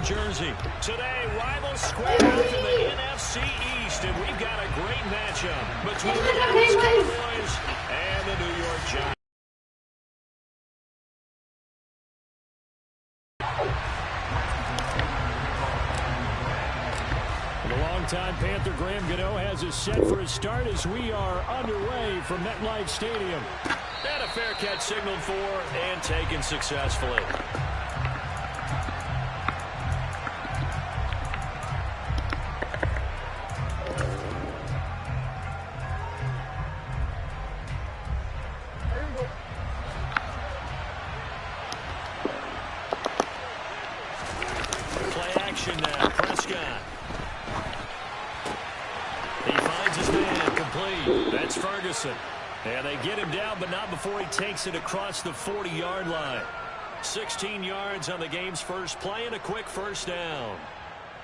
jersey. Today, rivals square off in the NFC East, and we've got a great matchup between the Dallas Cowboys and the New York Giants. The longtime Panther Graham Gano has us set for a start as we are underway from MetLife Stadium. And a fair catch signaled for and taken successfully. Play action now, Prescott. He finds his man complete. That's Ferguson. And they get him down, but not before he takes it across the 40-yard line. 16 yards on the game's first play and a quick first down.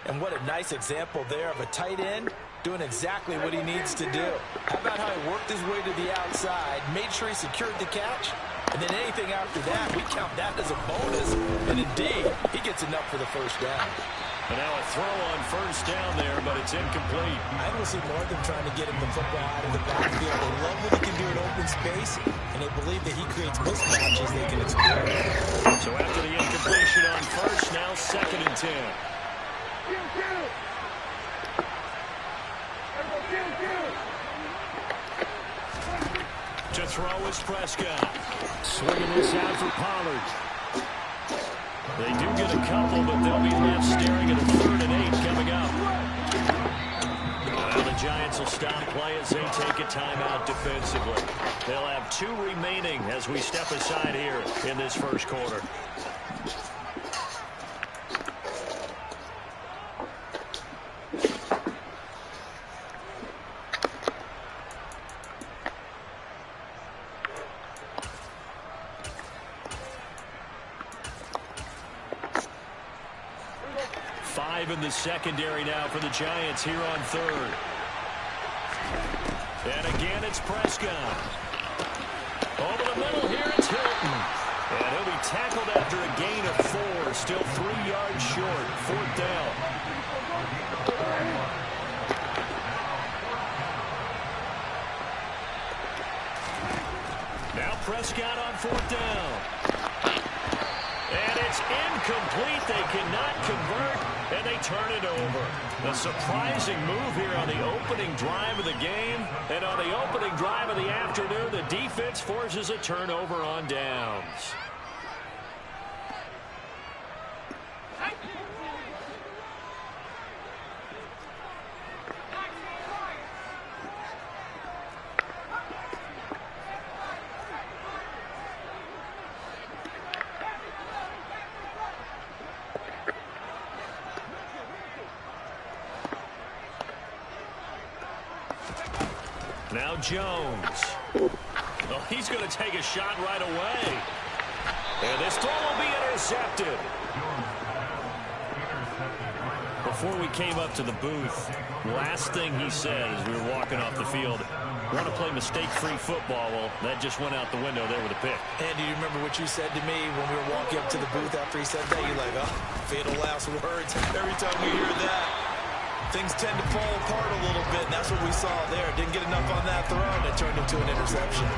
And what a nice example there of a tight end doing exactly what he needs to do. How about how he worked his way to the outside, made sure he secured the catch, and then anything after that, we count that as a bonus. And indeed, he gets enough for the first down. And now a throw on first down there, but it's incomplete. I will see more of them trying to get him the football out of the backfield. They love what he can do in open space, and they believe that he creates mismatches they can exploit. So after the incompletion on first, now 2nd and 10. To throw is Prescott. Swinging this out for Pollard. They do get a couple, but they'll be left staring at a 3rd and 8 coming up. Well, the Giants will stop play as they take a timeout defensively. They'll have 2 remaining as we step aside here in this first quarter. In the secondary now for the Giants here on 3rd. And again, it's Prescott. Over the middle here, it's Hilton. And he'll be tackled after a gain of 4. Still 3 yards short. 4th down. Now Prescott on 4th down. And it's incomplete. They cannot convert. And they turn it over. A surprising move here on the opening drive of the game. And on the opening drive of the afternoon, the defense forces a turnover on downs. Now Jones. Oh, he's going to take a shot right away. And this throw will be intercepted. Before we came up to the booth, last thing he said as we were walking off the field, want to play mistake-free football. Well, that just went out the window there with a pick. And do you remember what you said to me when we were walking up to the booth after he said that? You're like, oh, fatal last words. Every time we hear that, things tend to fall apart a little bit, and that's what we saw there. Didn't get enough on that throw, and it turned into an interception.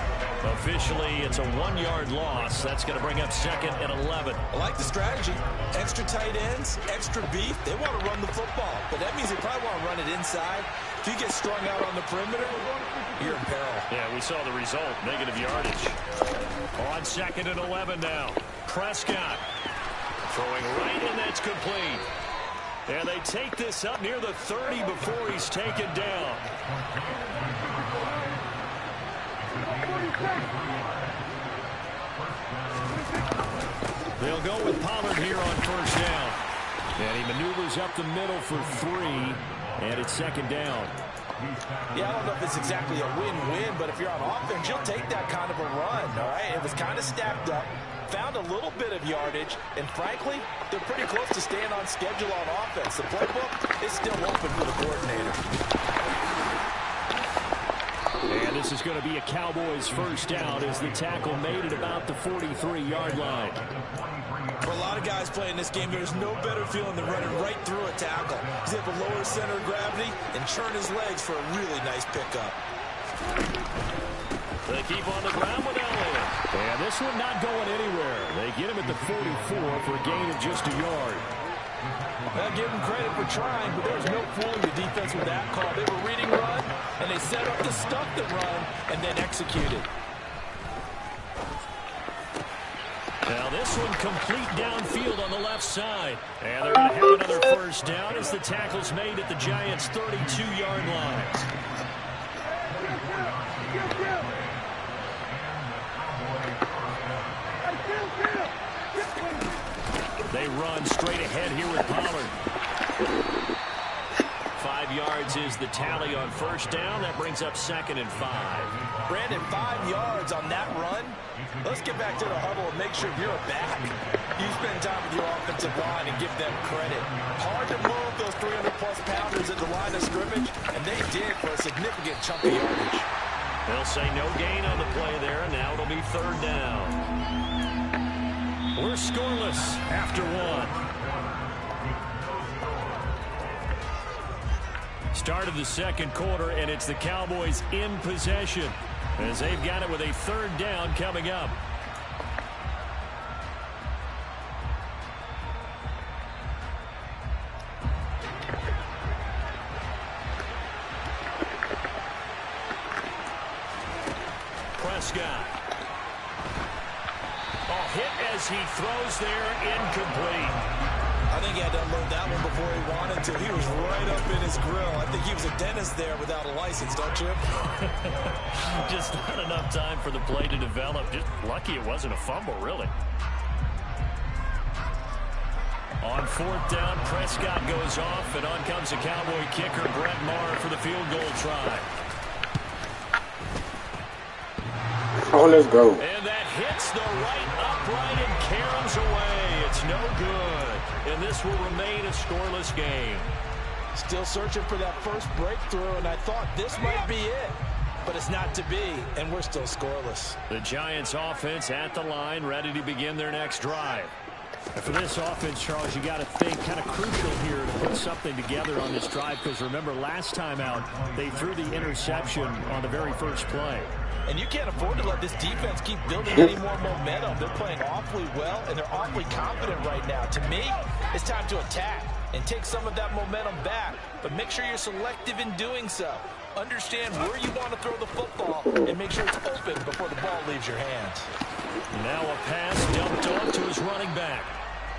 Officially, it's a 1-yard loss. That's going to bring up 2nd and 11. I like the strategy. Extra tight ends, extra beef. They want to run the football, but that means they probably want to run it inside. If you get strung out on the perimeter, you're in peril. Yeah, we saw the result. Negative yardage. On 2nd and 11 now. Prescott throwing right, and that's complete. And they take this up near the 30 before he's taken down. They'll go with Pollard here on first down. And he maneuvers up the middle for 3. And it's 2nd down. Yeah, I don't know if it's exactly a win-win, but if you're on offense, you'll take that kind of a run, all right? It was kind of stacked up, found a little bit of yardage, and frankly, they're pretty close to staying on schedule on offense. The playbook is still open for the coordinator. And this is going to be a Cowboys first down as the tackle made at about the 43-yard line. For a lot of guys playing this game, there's no better feeling than running right through a tackle. He's able to lower center of gravity and churn his legs for a really nice pickup. They keep on the ground with Elliott. And this one not going anywhere. They get him at the 44 for a gain of just a yard. I'll give him credit for trying, but there was no fooling the defense with that call. They were reading run, and they set up to stuff the run, and then executed. Now this one complete downfield on the left side. And they're going to have another first down as the tackle's made at the Giants' 32-yard line. They run straight ahead here with Pollard. 5 yards is the tally on first down. That brings up 2nd and 5. Brandon, 5 yards on that run. Let's get back to the huddle and make sure you're a back. You spend time with your offensive line and give them credit. Hard to move those 300-plus pounders at the line of scrimmage, and they did for a significant chunk of yardage. They'll say no gain on the play there, and now it'll be 3rd down. We're scoreless after 1. Start of the second quarter, and it's the Cowboys in possession as they've got it with a 3rd down coming up. Prescott. Hit as he throws there, incomplete. I think he had to unload that one before he wanted to. He was right up in his grill. I think he was a dentist there without a license, don't you? Just not enough time for the play to develop. Just lucky it wasn't a fumble, really. On 4th down, Prescott goes off, and on comes the Cowboy kicker, Brett Maher, for the field goal try. Oh, let's go. And that hits the right upright and caroms away. It's no good. And this will remain a scoreless game. Still searching for that first breakthrough, and I thought this might be it. But it's not to be, and we're still scoreless. The Giants offense at the line, ready to begin their next drive. And for this offense, Charles, you got to think kind of crucial here to put something together on this drive, because remember last time out, they threw the interception on the very first play. And you can't afford to let this defense keep building any more momentum. They're playing awfully well, and they're awfully confident right now. To me, it's time to attack and take some of that momentum back. But make sure you're selective in doing so. Understand where you want to throw the football and make sure it's open before the ball leaves your hands. Now a pass dumped off to his running back.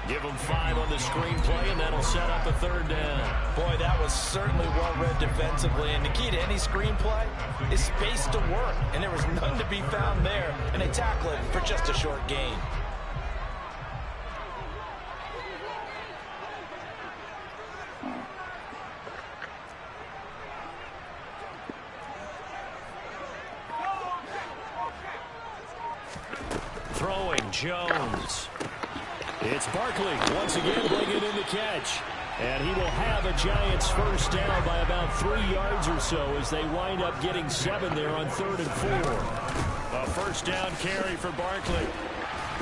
Give him 5 on the screenplay, and that'll set up a 3rd down. Boy, that was certainly well-read defensively. And the key to any screenplay is space to work. And there was none to be found there. And they tackle it for just a short gain. Throwing Jones. It's Barkley once again bringing in the catch. And he will have a Giants first down by about 3 yards or so as they wind up getting 7 there on 3rd and 4. A first down carry for Barkley.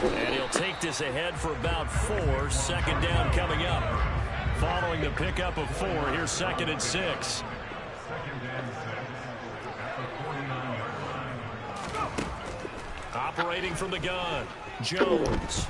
And he'll take this ahead for about 4. 2nd down coming up. Following the pickup of 4, here's 2nd and 6. Operating from the gun, Jones.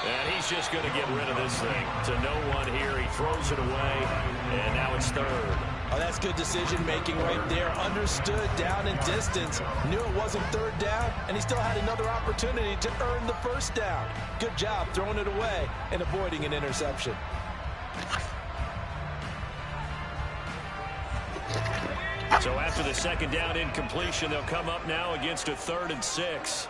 And he's just going to get rid of this thing to no one here. He throws it away, and now it's 3rd. Oh, that's good decision-making right there. Understood down and distance. Knew it wasn't 3rd down, and he still had another opportunity to earn the first down. Good job throwing it away and avoiding an interception. So after the 2nd down incompletion, they'll come up now against a 3rd and 6.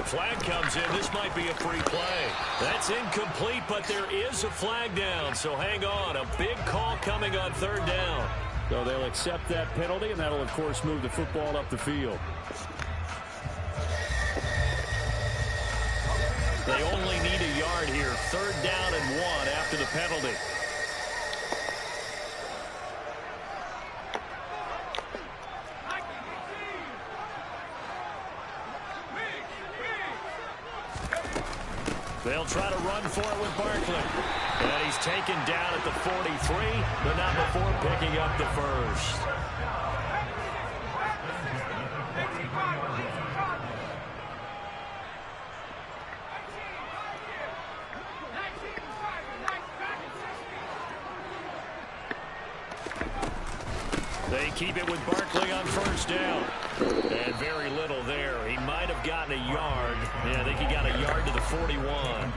Flag comes in. This might be a free play. That's incomplete, but there is a flag down. So hang on. A big call coming on 3rd down. So they'll accept that penalty, and that'll, of course, move the football up the field. They only need a yard here. 3rd down and 1 after the penalty. They'll try to run for it with Barkley. And he's taken down at the 43, but not before picking up the first. They keep it with Barkley on first down. And very little there. He might have gotten a yard. Yeah, I think he got a yard to the 41.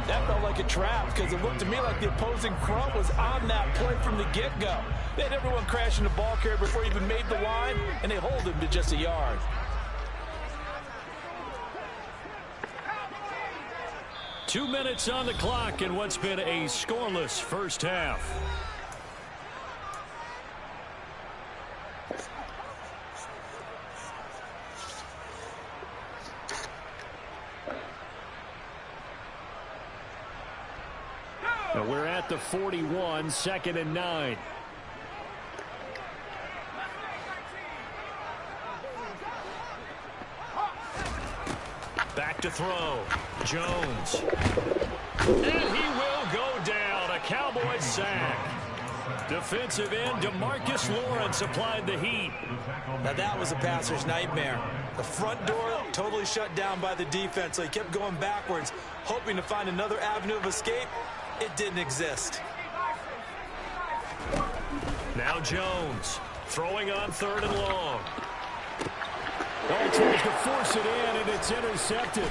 That felt like a trap because it looked to me like the opposing front was on that play from the get-go. They had everyone crashing the ball carrier before he even made the line, and they hold him to just a yard. Two minutes on the clock in what's been a scoreless first half. We're at the 41, 2nd and 9. Back to throw. Jones. And he will go down. A Cowboys sack. Defensive end DeMarcus Lawrence applied the heat. Now that was a passer's nightmare. The front door totally shut down by the defense, so he kept going backwards, hoping to find another avenue of escape. It didn't exist. Now Jones throwing on 3rd and long. Ball tries to force it in, and it's intercepted.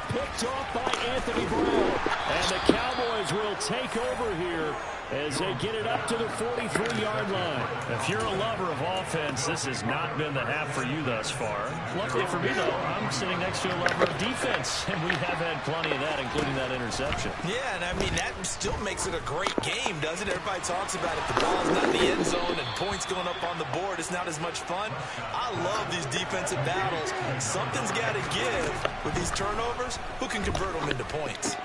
Picked off by Anthony Brown. And the Cowboys will take over here as they get it up to the 43-yard line. If you're a lover of offense, this has not been the half for you thus far. Luckily for me, though, I'm sitting next to a lover of defense, and we have had plenty of that, including that interception. Yeah, and I mean, that still makes it a great game, doesn't it? Everybody talks about if the ball's not in the end zone and points going up on the board, it's not as much fun. I love these defensive battles. Something's got to give with these turnovers. Who can convert them into points?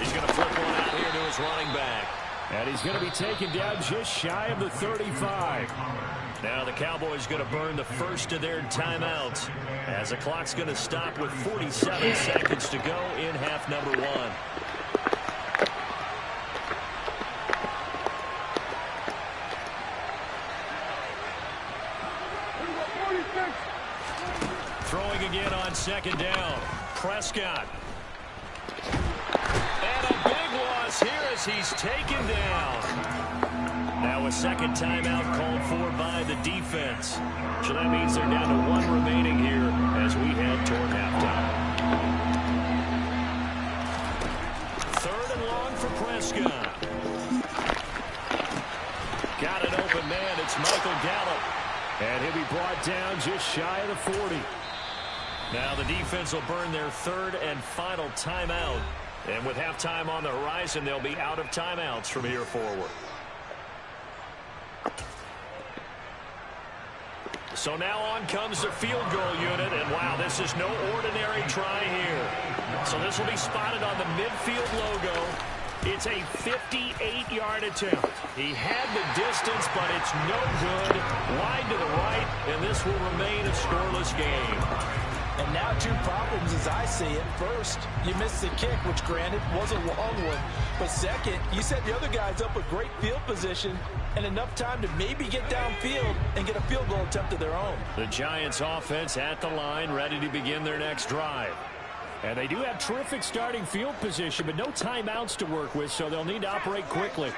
He's going to flip one out here to his running back. And he's going to be taken down just shy of the 35. Now the Cowboys going to burn the first of their timeouts as the clock's going to stop with 47 seconds to go in half number 1. Throwing again on 2nd down. Prescott. And a big loss here as he's taken down. Now a 2nd timeout called for by the defense. So that means they're down to 1 remaining here as we head toward halftime. 3rd and long for Prescott. Got an open man. It's Michael Gallup. And he'll be brought down just shy of the 40. Now the defense will burn their 3rd and final timeout. And with halftime on the horizon, they'll be out of timeouts from here forward. So now on comes the field goal unit. And wow, this is no ordinary try here. So this will be spotted on the midfield logo. It's a 58-yard attempt. He had the distance, but it's no good. Wide to the right, and this will remain a scoreless game. And now 2 problems as I see it. First, you missed the kick, which granted was a long one. But second, you set the other guys up with great field position and enough time to maybe get downfield and get a field goal attempt of their own. The Giants offense at the line, ready to begin their next drive. And they do have terrific starting field position, but no timeouts to work with, so they'll need to operate quickly.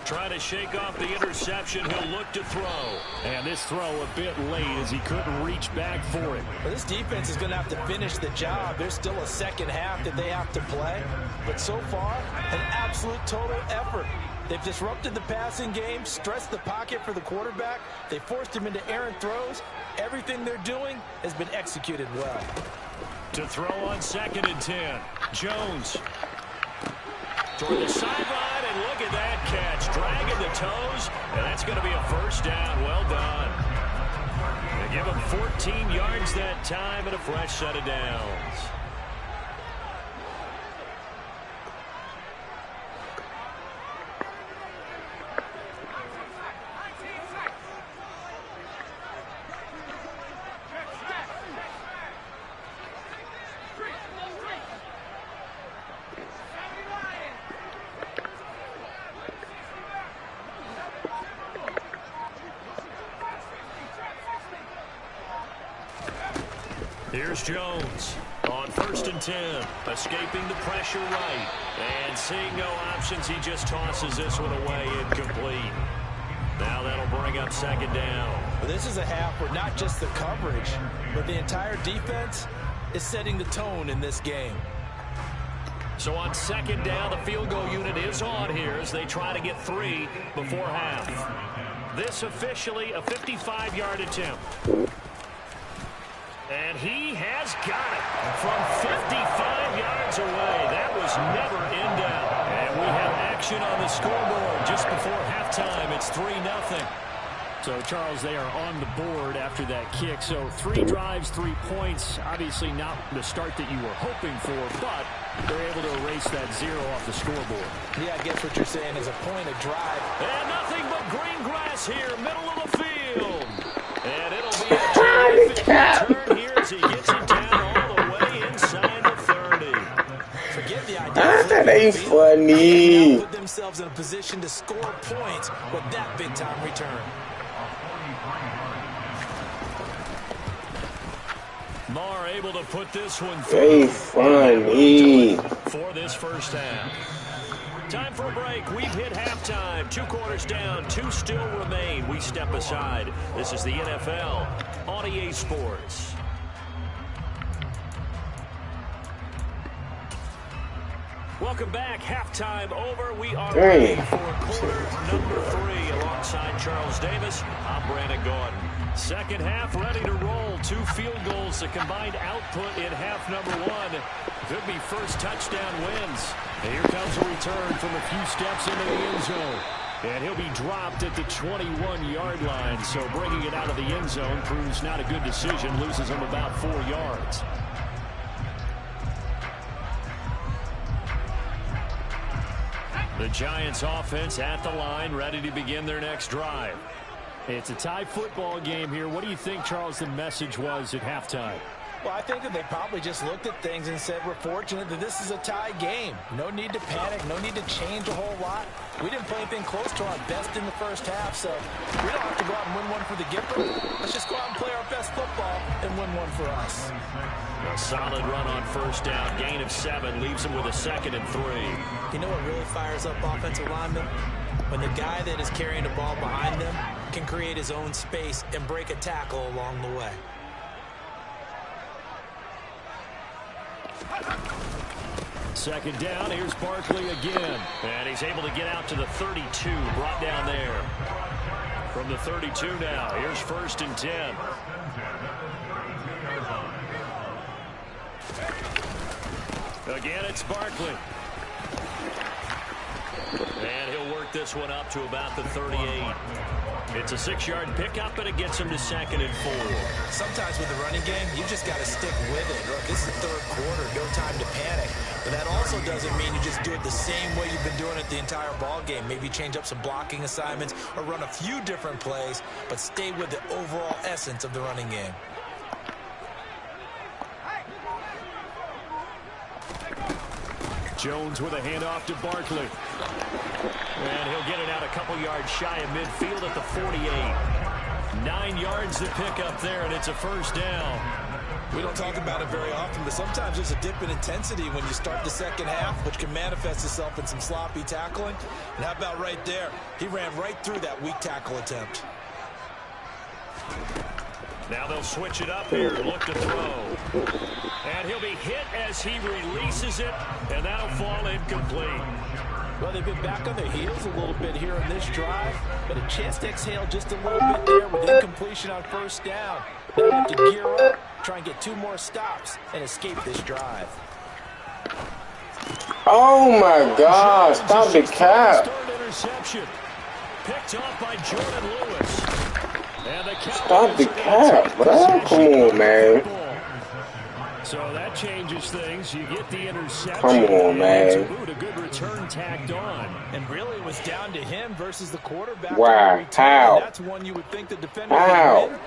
Trying to shake off the interception. He'll look to throw. And this throw a bit late as he couldn't reach back for it. Well, this defense is going to have to finish the job. There's still a 2nd half that they have to play. But so far, an absolute total effort. They've disrupted the passing game, stressed the pocket for the quarterback. They forced him into errant throws. Everything they're doing has been executed well. To throw on 2nd and 10. Jones. Toward the sideline, and look at that catch. Dragging the toes, and that's going to be a first down. Well done. They give him 14 yards that time and a fresh set of downs. Here's Jones on 1st and 10, escaping the pressure right. And seeing no options, he just tosses this one away, incomplete. Now that'll bring up 2nd down. Well, this is a half where not just the coverage, but the entire defense is setting the tone in this game. So on 2nd down, the field goal unit is on here as they try to get 3 before half. This officially a 55-yard attempt. And he has got it from 55 yards away. That was never in doubt. And we have action on the scoreboard just before halftime. It's 3-0. So, Charles, they are on the board after that kick. So 3 drives, 3 points. Obviously not the start that you were hoping for, but they're able to erase that 0 off the scoreboard. Yeah, I guess what you're saying is a point of drive. And nothing but green grass here, middle of the field. And it'll be a terrific return here as he gets it down all the way inside the 30. Forget the idea. That ain't funny. Put themselves in a position to score points with that big-time return. Marr able to put this one They through. funny. For this first half. Time for a break. We've hit halftime. 2 quarters down. 2 still remain. We step aside. This is the NFL on EA Sports. Welcome back. Halftime over. We are ready for quarter number 3 alongside Charles Davis. I'm Brandon Gordon. Second half ready to roll. 2 field goals. The combined output in half number 1. Could be first touchdown wins. And here comes a return from a few steps into the end zone. And he'll be dropped at the 21-yard line. So bringing it out of the end zone proves not a good decision. Loses him about 4 yards. The Giants offense at the line, ready to begin their next drive. It's a tie football game here. What do you think, Charles, the message was at halftime? Well, I think that they probably just looked at things and said, we're fortunate that this is a tie game. No need to panic. No need to change a whole lot. We didn't play anything close to our best in the first half, so we don't have to go out and win one for the giver. Let's just go out and play our best football and win one for us. A solid run on first down. Gain of 7 leaves him with a 2nd and 3. You know what really fires up offensive linemen? When the guy that is carrying the ball behind them can create his own space and break a tackle along the way. Second down, here's Barkley again. And he's able to get out to the 32, brought down there. From the 32 now, here's 1st and 10. Again, it's Barkley. And he'll work this one up to about the 38. It's a 6-yard pickup, and it gets him to 2nd and 4. Sometimes with the running game, you just got to stick with it. Look, this is the 3rd quarter, no time to panic. But that also doesn't mean you just do it the same way you've been doing it the entire ball game. Maybe change up some blocking assignments or run a few different plays, but stay with the overall essence of the running game. Jones with a handoff to Barkley. And he'll get it out a couple yards shy of midfield at the 48. 9 yards to pick up there, and it's a first down. We don't talk about it very often, but sometimes there's a dip in intensity when you start the second half, which can manifest itself in some sloppy tackling. And how about right there? He ran right through that weak tackle attempt. Now they'll switch it up here, look to throw. And he'll be hit as he releases it, and that'll fall incomplete. Well, they've been back on their heels a little bit here in this drive, but a chance to exhale just a little bit there with incompletion on first down. They'll have to gear up, try and get 2 more stops, and escape this drive. Oh my God! Stop the cap! Interception picked off by Jordan Lewis. And the Stop the cap, bro! Come on, man. So that changes things. You get the interception. Come on, man. A good return tacked on. And really, it was down to him versus the quarterback. Wow, how? That's one you would think the defender would win.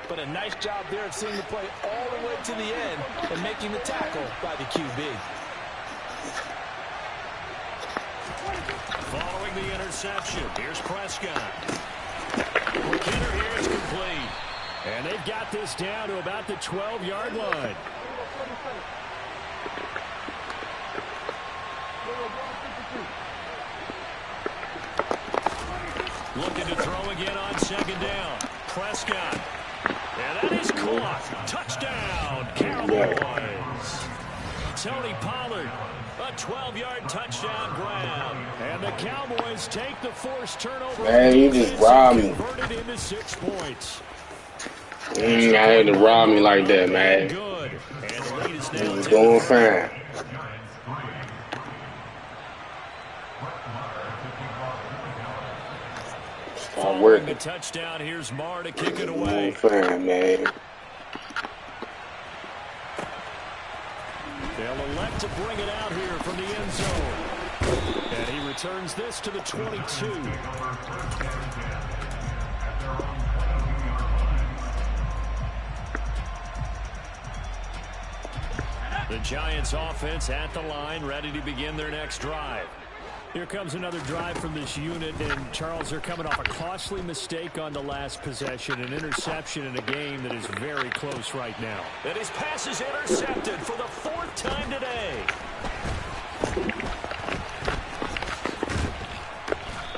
But a nice job there of seeing the play all the way to the end and making the tackle by the QB. Following the interception, here's Prescott. Hitter here is complete. And they've got this down to about the 12-yard line. Looking to throw again on second down. Prescott. And that is caught. Touchdown, Cowboys. Tony Pollard, a 12-yard touchdown grab. And the Cowboys take the forced turnover. Man, you just robbed me. Converted into 6 points. I had to rob me like that, man. Good. And the lead is now He was doing fine. Start working. The touchdown. Here's Marr to kick it Doing away. fine, man. They'll elect to bring it out here from the end zone. And he returns this to the 22. The Giants offense at the line, ready to begin their next drive. Here comes another drive from this unit, and Charles, they're coming off a costly mistake on the last possession, an interception in a game that is very close right now. And his pass is intercepted for the 4th time today.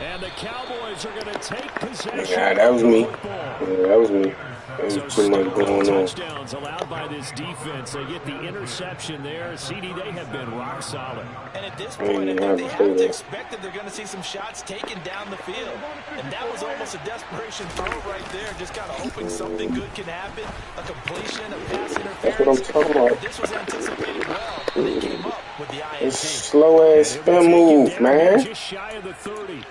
And the Cowboys are going to take possession. Yeah, that was me. Yeah, that was me. That was pretty much going on. Touchdowns allowed by this defense. They get the interception there. CD, they have been rock solid. And at this point, I think they have to expect that they're going to see some shots taken down the field. And that was almost a desperation throw right there. Just kind of hoping something good can happen. A completion, a pass interference. That's what I'm talking about. This was anticipated well when they came up with the INT. It's slow-ass spin move, man. Just shy of the 30.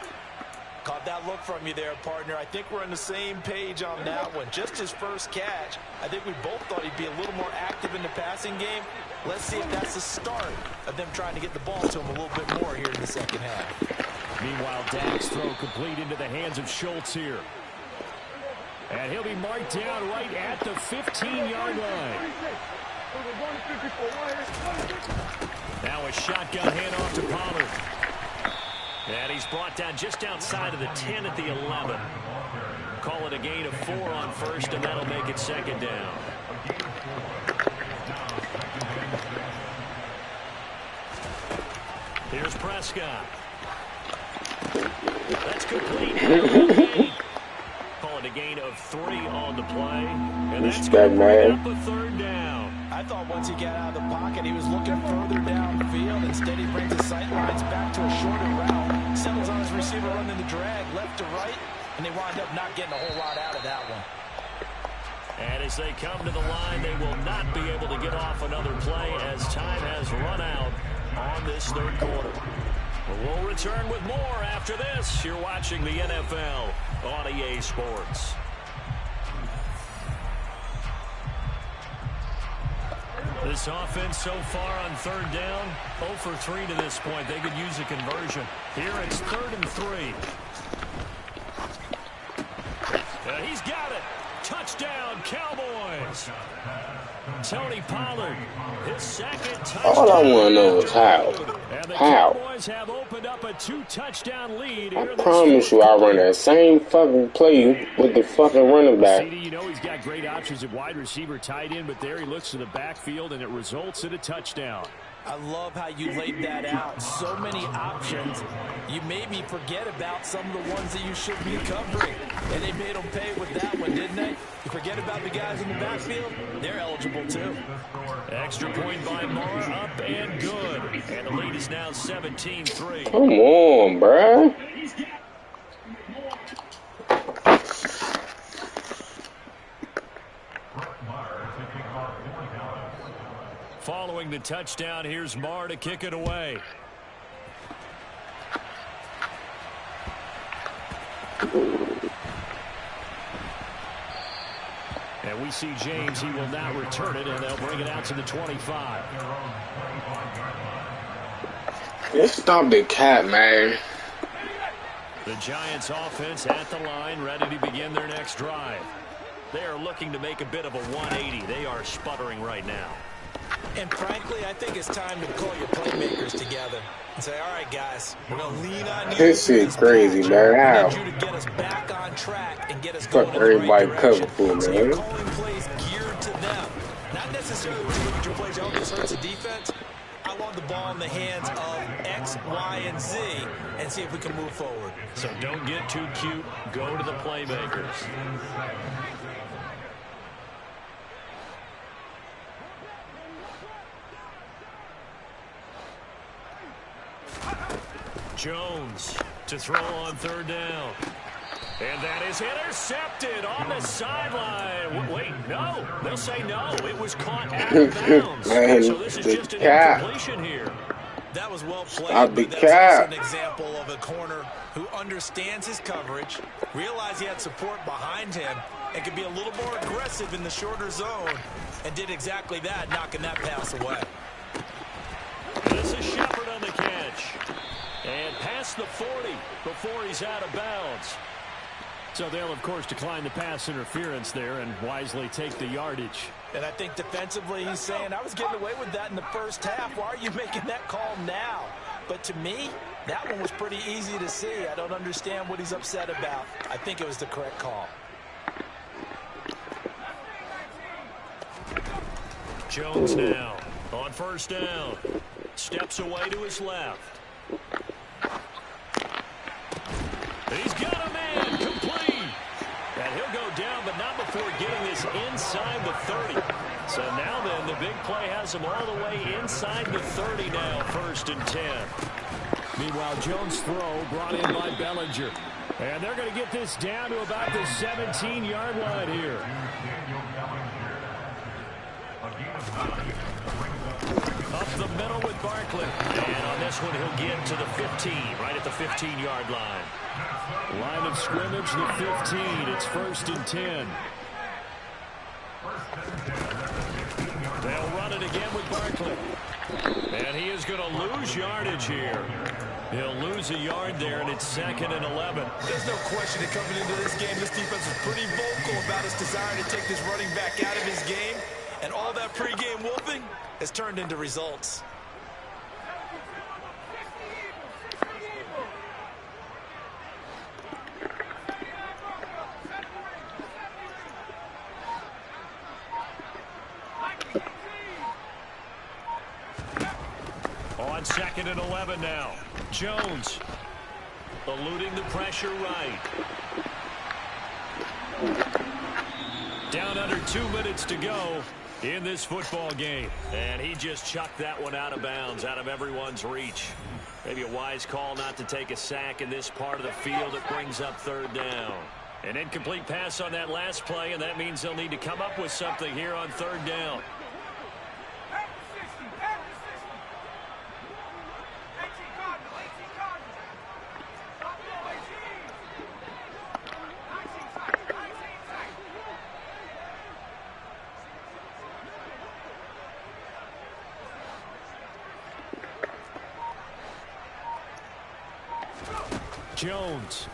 Caught that look from you there, partner. I think we're on the same page on that one. Just his first catch. I think we both thought he'd be a little more active in the passing game. Let's see if that's the start of them trying to get the ball to him a little bit more here in the second half. Meanwhile, Dak's throw complete into the hands of Schultz here. And he'll be marked down right at the 15-yard line. Now a shotgun handoff to Pollard. And he's brought down just outside of the 10 at the 11. Call it a gain of 4 on first, and that'll make it second down. Here's Prescott. That's complete. Call it a gain of 3 on the play. And that's going to bring up a 3rd down. I thought once he got out of the pocket, he was looking further downfield. Instead, he brings his sight lines back to a shorter route. Settles on his receiver running the drag left to right, and they wind up not getting a whole lot out of that one. And as they come to the line, they will not be able to get off another play as time has run out on this 3rd quarter. We'll return with more after this. You're watching the NFL on EA Sports. This offense so far on 3rd down, 0 for 3 to this point. They could use a conversion. Here it's 3rd and 3. He's got it. Touchdown, Cowboys. Tony Pollard, his 2nd touchdown. All I want to know is how. And the How? Cowboys have opened up a 2-touchdown lead. I promise you, I run that same fucking play with the fucking running back. CD, you know he's got great options at wide receiver, tight end, but there he looks to the backfield, and it results in a touchdown. I love how you laid that out. So many options. You made me forget about some of the ones that you should be covering. And they made them pay with that one, didn't they? You forget about the guys in the backfield? They're eligible too. Extra point by Marr, up and good. And the lead is now 17-3. Come on, bruh. Following the touchdown, here's Marr to kick it away. And we see James. He will now return it, and they'll bring it out to the 25. Let's stop the cat, man. The Giants offense at the line, ready to begin their next drive. They are looking to make a bit of a 180. They are sputtering right now. And frankly, I think it's time to call your playmakers together and say, all right, guys, we're going to lean on you. This shit crazy, man. I How? need you to get us back on track and get us Fuck going in the right everybody direction. cover for, So you're man. calling plays geared to them. Not necessarily when you look at your plays, oh, this hurts the defense. I want the ball in the hands of X, Y, and Z and see if we can move forward. So don't get too cute. Go to the playmakers. Jones to throw on third down. And that is intercepted on the sideline. Wait, no. They'll say no. It was caught out of bounds. So this is just an incompletion here. That was well played, Stop the but that's also cap. an example of a corner who understands his coverage, realized he had support behind him, and could be a little more aggressive in the shorter zone, and did exactly that, knocking that pass away. This is Shepard on the catch. And past the 40 before he's out of bounds. So they'll, of course, decline the pass interference there and wisely take the yardage. And I think defensively he's saying, I was getting away with that in the first half. Why are you making that call now? But to me, that one was pretty easy to see. I don't understand what he's upset about. I think it was the correct call. Jones now on first down. Steps away to his left. He's got a man complete. And he'll go down, but not before getting this inside the 30. So now then, the big play has him all the way inside the 30 now, 1st and 10. Meanwhile, Jones' throw brought in by Bellinger. And they're going to get this down to about the 17-yard line here. Up the middle with Barkley. And on this one, he'll get to the 15, right at the 15-yard line. Line of scrimmage, the 15. It's 1st and 10. They'll run it again with Barkley. And he is going to lose yardage here. He'll lose a yard there, and it's 2nd and 11. There's no question that coming into this game, this defense was pretty vocal about his desire to take this running back out of his game. And all that pregame wolfing has turned into results. On 2nd and 11 now. Jones eluding the pressure right. Down under 2 minutes to go in this football game. And he just chucked that one out of bounds, out of everyone's reach. Maybe a wise call not to take a sack in this part of the field. It brings up 3rd down. An incomplete pass on that last play, and that means they'll need to come up with something here on 3rd down. Jones.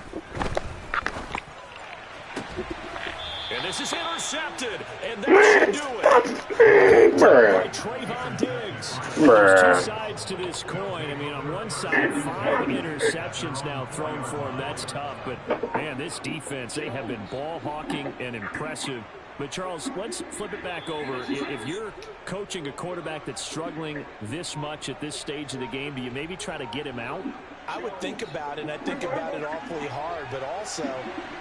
And this is intercepted, and that should do it. By Trayvon Diggs. There's 2 sides to this coin. I mean, on one side, 5 interceptions now thrown for him. That's tough, but, man, this defense, they have been ball hawking and impressive. But, Charles, let's flip it back over. If you're coaching a quarterback that's struggling this much at this stage of the game, do you maybe try to get him out? I would think about it, and I think about it awfully hard, but also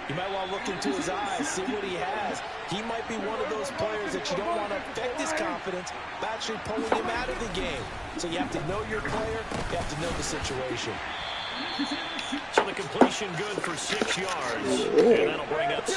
you might want to look into his eyes, see what he has. He might be one of those players that you don't want to affect his confidence by actually pulling him out of the game. So you have to know your player, you have to know the situation. So the completion good for 6 yards, and that'll bring up